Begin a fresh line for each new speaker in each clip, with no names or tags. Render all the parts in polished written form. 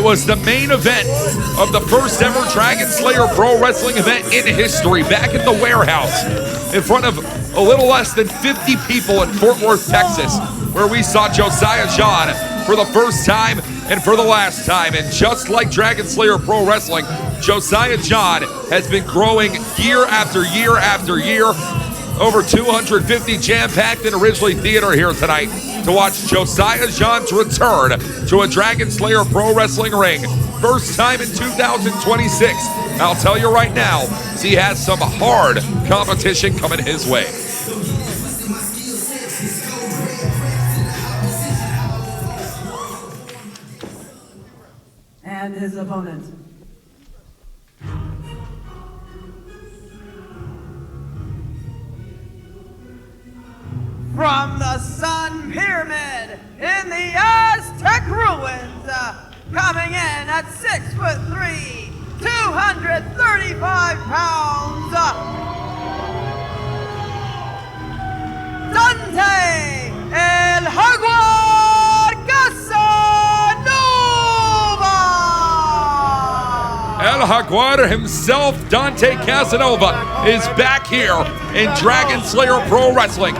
It was the main event of the first ever Dragonslayer Pro Wrestling event in history, back at the warehouse, in front of a little less than 50 people in Fort Worth, Texas, where we saw Josiah John for the first time and for the last time. And just like Dragonslayer Pro Wrestling, Josiah John has been growing year after year after year. Over 250 jam-packed in Ridgely Theater here tonight to watch Josiah John's return to a Dragonslayer Pro Wrestling ring. First time in 2026. I'll tell you right now, he has some hard competition coming his way.
And his opponent. From the Sun Pyramid in the Aztec ruins, coming in at 6'3", 235 pounds, Dante El Jaguar Casanova!
El Jaguar himself, Dante Casanova, is back here in Dragonslayer Pro Wrestling.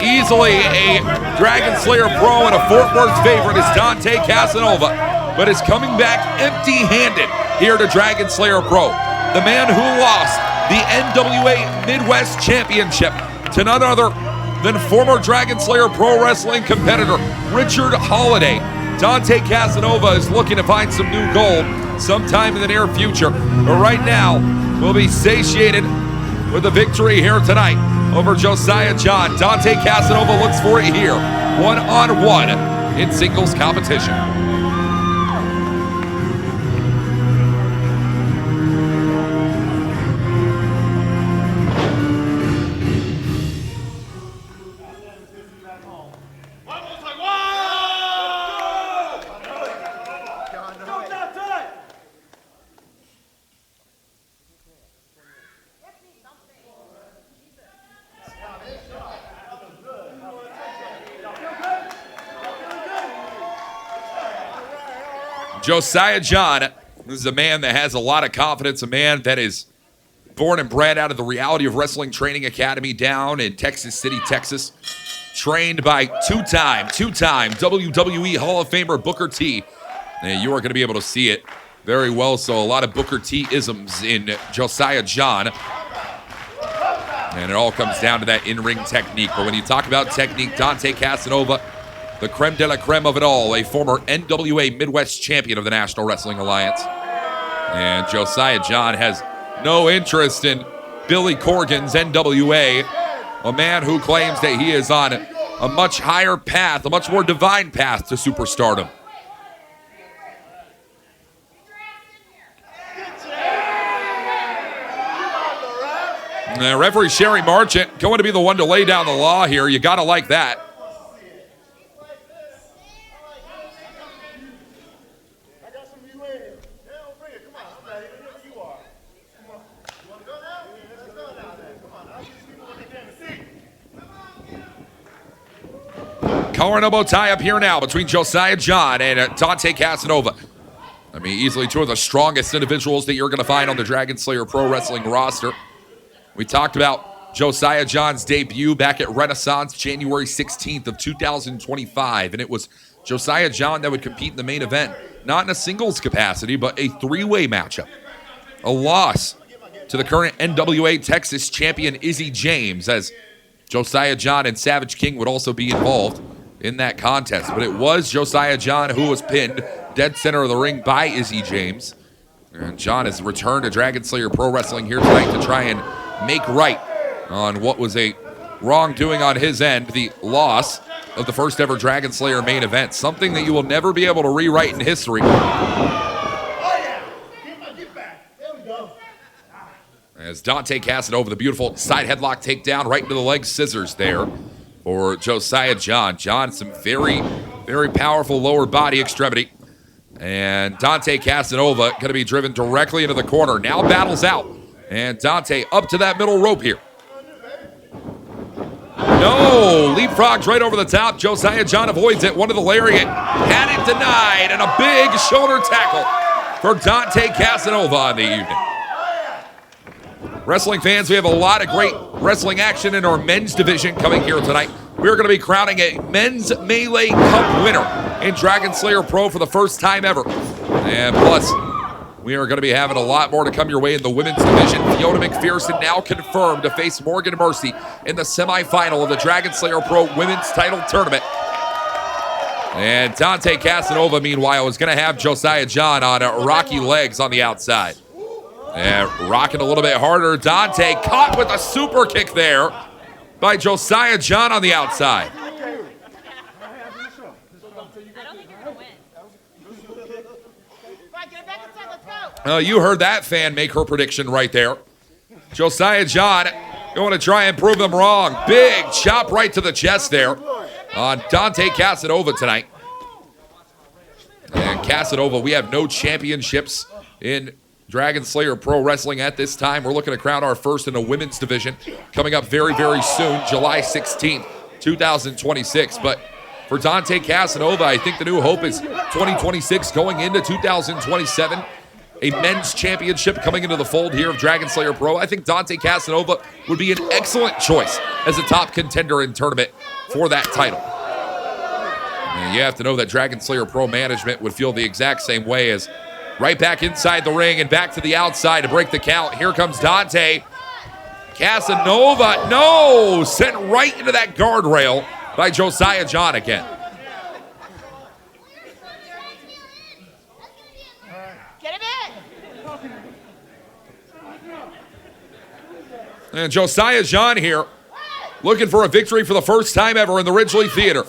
Easily a Dragonslayer Pro and a Fort Worth favorite is Dante Casanova, but is coming back empty-handed here to Dragonslayer Pro. The man who lost the NWA Midwest Championship to none other than former Dragonslayer Pro Wrestling competitor Richard Holiday. Dante Casanova is looking to find some new gold sometime in the near future, but right now will be satiated with a victory here tonight over Josiah John. Dante Casanova looks for it here, one-on-one in singles competition. Josiah John, this is a man that has a lot of confidence, a man that is born and bred out of the Reality of Wrestling Training Academy down in Texas City, Texas, trained by two-time WWE Hall of Famer Booker T. And you are going to be able to see it very well, so a lot of Booker T-isms in Josiah John. And it all comes down to that in-ring technique. But when you talk about technique, Dante Casanova, the creme de la creme of it all, a former NWA Midwest champion of the National Wrestling Alliance. And Josiah John has no interest in Billy Corgan's NWA, a man who claims that he is on a much higher path, a much more divine path to superstardom. Referee Sherry Marchant going to be the one to lay down the law here. You got to like that. Collar and elbow tie up here now between Josiah John and Dante Casanova. I mean, easily two of the strongest individuals that you're going to find on the Dragonslayer Pro Wrestling roster. We talked about Josiah John's debut back at Renaissance January 16th of 2025, and it was Josiah John that would compete in the main event, not in a singles capacity, but a three-way matchup. A loss to the current NWA Texas champion Izzy James, as Josiah John and Savage King would also be involved in that contest. But it was Josiah John who was pinned dead center of the ring by Izzy James. And John has returned to Dragonslayer Pro Wrestling here tonight to try and make right on what was a wrongdoing on his end, the loss of the first ever Dragonslayer main event. Something that you will never be able to rewrite in history. As Dante Casanova, the beautiful side headlock takedown right into the leg scissors there for Josiah John. John, some very, very powerful lower body extremity. And Dante Casanova going to be driven directly into the corner. Now battles out. And Dante up to that middle rope here. No, leapfrogs right over the top. Josiah John avoids it. One of the lariat. Had it denied, and a big shoulder tackle for Dante Casanova on the evening. Wrestling fans, we have a lot of great wrestling action in our men's division coming here tonight. We're going to be crowning a men's Melee Cup winner in Dragonslayer Pro for the first time ever. And plus, we are going to be having a lot more to come your way in the women's division. Fiona McPherson now confirmed to face Morgan Mercy in the semifinal of the Dragonslayer Pro Women's Title Tournament. And Dante Casanova, meanwhile, is going to have Josiah John on rocky legs on the outside. And rocking a little bit harder. Dante caught with a super kick there by Josiah John on the outside.
I don't think you're going to win. Get back inside, let's go.
You heard that fan make her prediction right there. Josiah John going to try and prove them wrong. Big chop right to the chest there on Dante Casanova tonight. And Casanova, we have no championships in Dragonslayer Pro Wrestling at this time. We're looking to crown our first in the women's division coming up very, very soon, July 16th, 2026. But for Dante Casanova, I think the new hope is 2026 going into 2027. A men's championship coming into the fold here of Dragonslayer Pro. I think Dante Casanova would be an excellent choice as a top contender in tournament for that title. And you have to know that Dragonslayer Pro management would feel the exact same way as right back inside the ring and back to the outside to break the count. Here comes Dante Casanova. No! Sent right into that guardrail by Josiah John again.
Get him in.
And Josiah John here looking for a victory for the first time ever in the Ridgely Theater.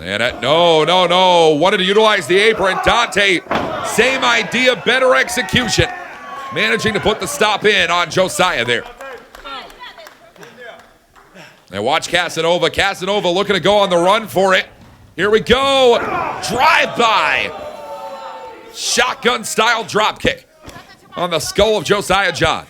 And no. Wanted to utilize the apron. Dante, same idea, better execution. Managing to put the stop in on Josiah there. And watch Casanova. Casanova looking to go on the run for it. Here we go. Drive-by. Shotgun-style drop kick on the skull of Josiah John.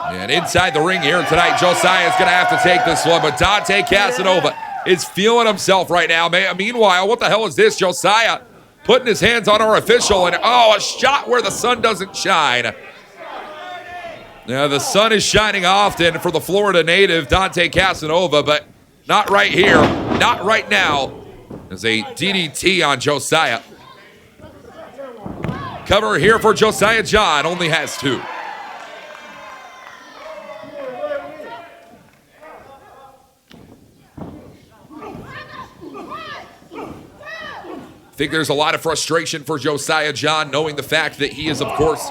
And inside the ring here tonight, Josiah is going to have to take this one. But Dante Casanova is feeling himself right now. Meanwhile, what the hell is this? Josiah putting his hands on our official. And a shot where the sun doesn't shine. Now, the sun is shining often for the Florida native, Dante Casanova, but not right here, not right now. There's a DDT on Josiah. Cover here for Josiah John, only has 2. I think there's a lot of frustration for Josiah John, knowing the fact that he has, of course,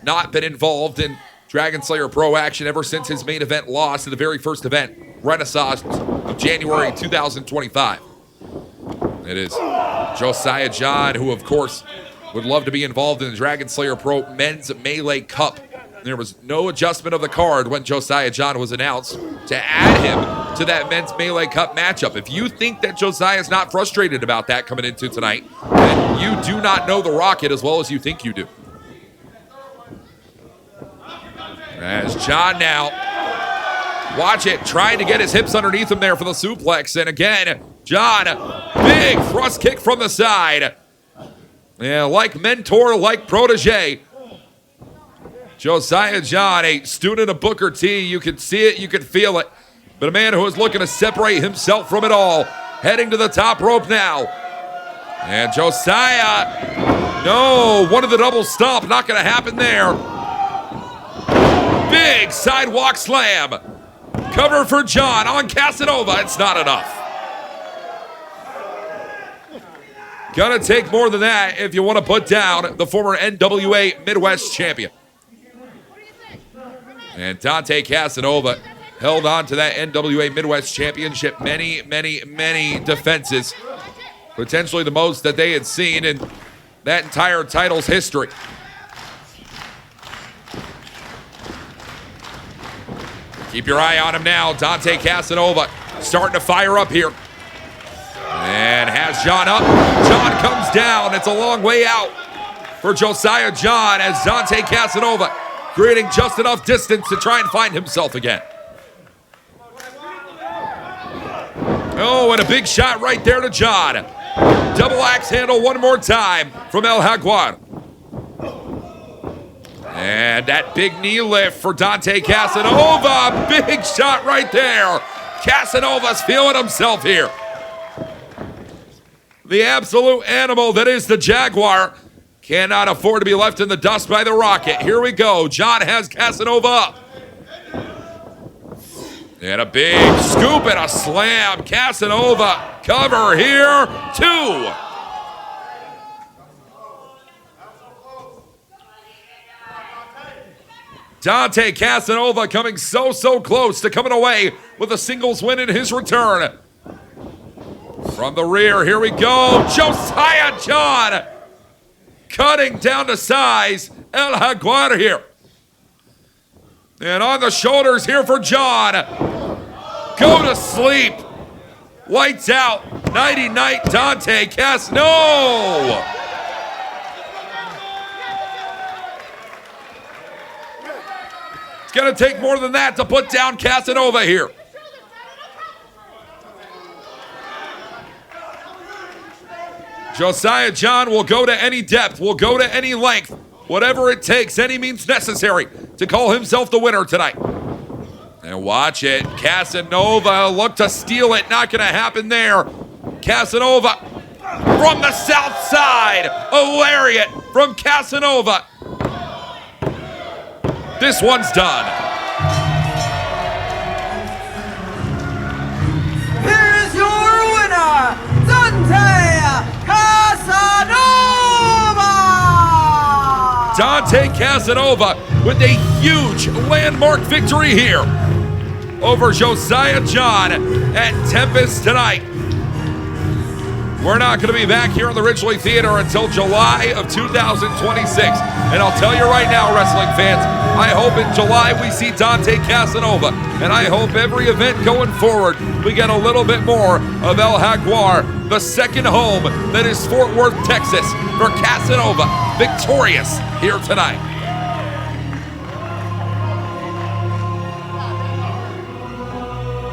not been involved in Dragonslayer Pro action ever since his main event loss in the very first event, Renaissance of January 2025. It is Josiah John, who, of course, would love to be involved in the Dragonslayer Pro Men's Melee Cup. There was no adjustment of the card when Josiah John was announced to add him to that Men's Melee Cup matchup. If you think that Josiah's not frustrated about that coming into tonight, then you do not know the Rocket as well as you think you do. As John now, watch it, trying to get his hips underneath him there for the suplex. And again, John, big thrust kick from the side. Yeah, like mentor, like protege. Josiah John, a student of Booker T. You can see it, you can feel it. But a man who is looking to separate himself from it all. Heading to the top rope now. And Josiah, no, one of the double stomp, not going to happen there. Big sidewalk slam. Cover for John on Casanova. It's not enough. Gonna take more than that if you want to put down the former NWA Midwest champion. And Dante Casanova held on to that NWA Midwest championship. Many defenses. Potentially the most that they had seen in that entire title's history. Keep your eye on him now. Dante Casanova starting to fire up here. And has John up. John comes down. It's a long way out for Josiah John as Dante Casanova creating just enough distance to try and find himself again. Oh, and a big shot right there to John. Double axe handle one more time from El Jaguar. And that big knee lift for Dante Casanova. Big shot right there. Casanova's feeling himself here. The absolute animal that is the Jaguar cannot afford to be left in the dust by the Rocket. Here we go. John has Casanova up. And a big scoop and a slam. Casanova cover here. 2. Dante Casanova coming so close to coming away with a singles win in his return. From the rear, here we go. Josiah John cutting down to size. El Jaguar here. And on the shoulders here for John. Go to sleep. Lights out. Nighty-night Dante Casanova. It's going to take more than that to put down Casanova here. Josiah John will go to any depth, will go to any length, whatever it takes, any means necessary to call himself the winner tonight. And watch it. Casanova look to steal it. Not going to happen there. Casanova from the south side. A lariat from Casanova. This one's done.
Here is your winner, Dante Casanova!
Dante Casanova with a huge landmark victory here over Josiah John at Tempest tonight. We're not going to be back here in the Ridgely Theater until July of 2026. And I'll tell you right now, wrestling fans, I hope in July we see Dante Casanova. And I hope every event going forward, we get a little bit more of El Jaguar, the second home that is Fort Worth, Texas, for Casanova, victorious here tonight.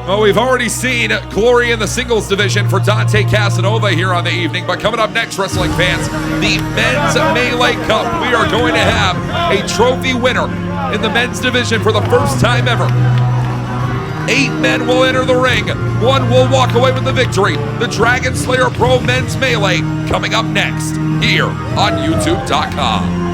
Well, we've already seen glory in the singles division for Dante Casanova here on the evening, but coming up next, wrestling fans, the Men's Melee Cup. We are going to have a trophy winner in the men's division for the first time ever. 8 men will enter the ring. 1 will walk away with the victory. The Dragonslayer Pro Men's Melee coming up next here on YouTube.com.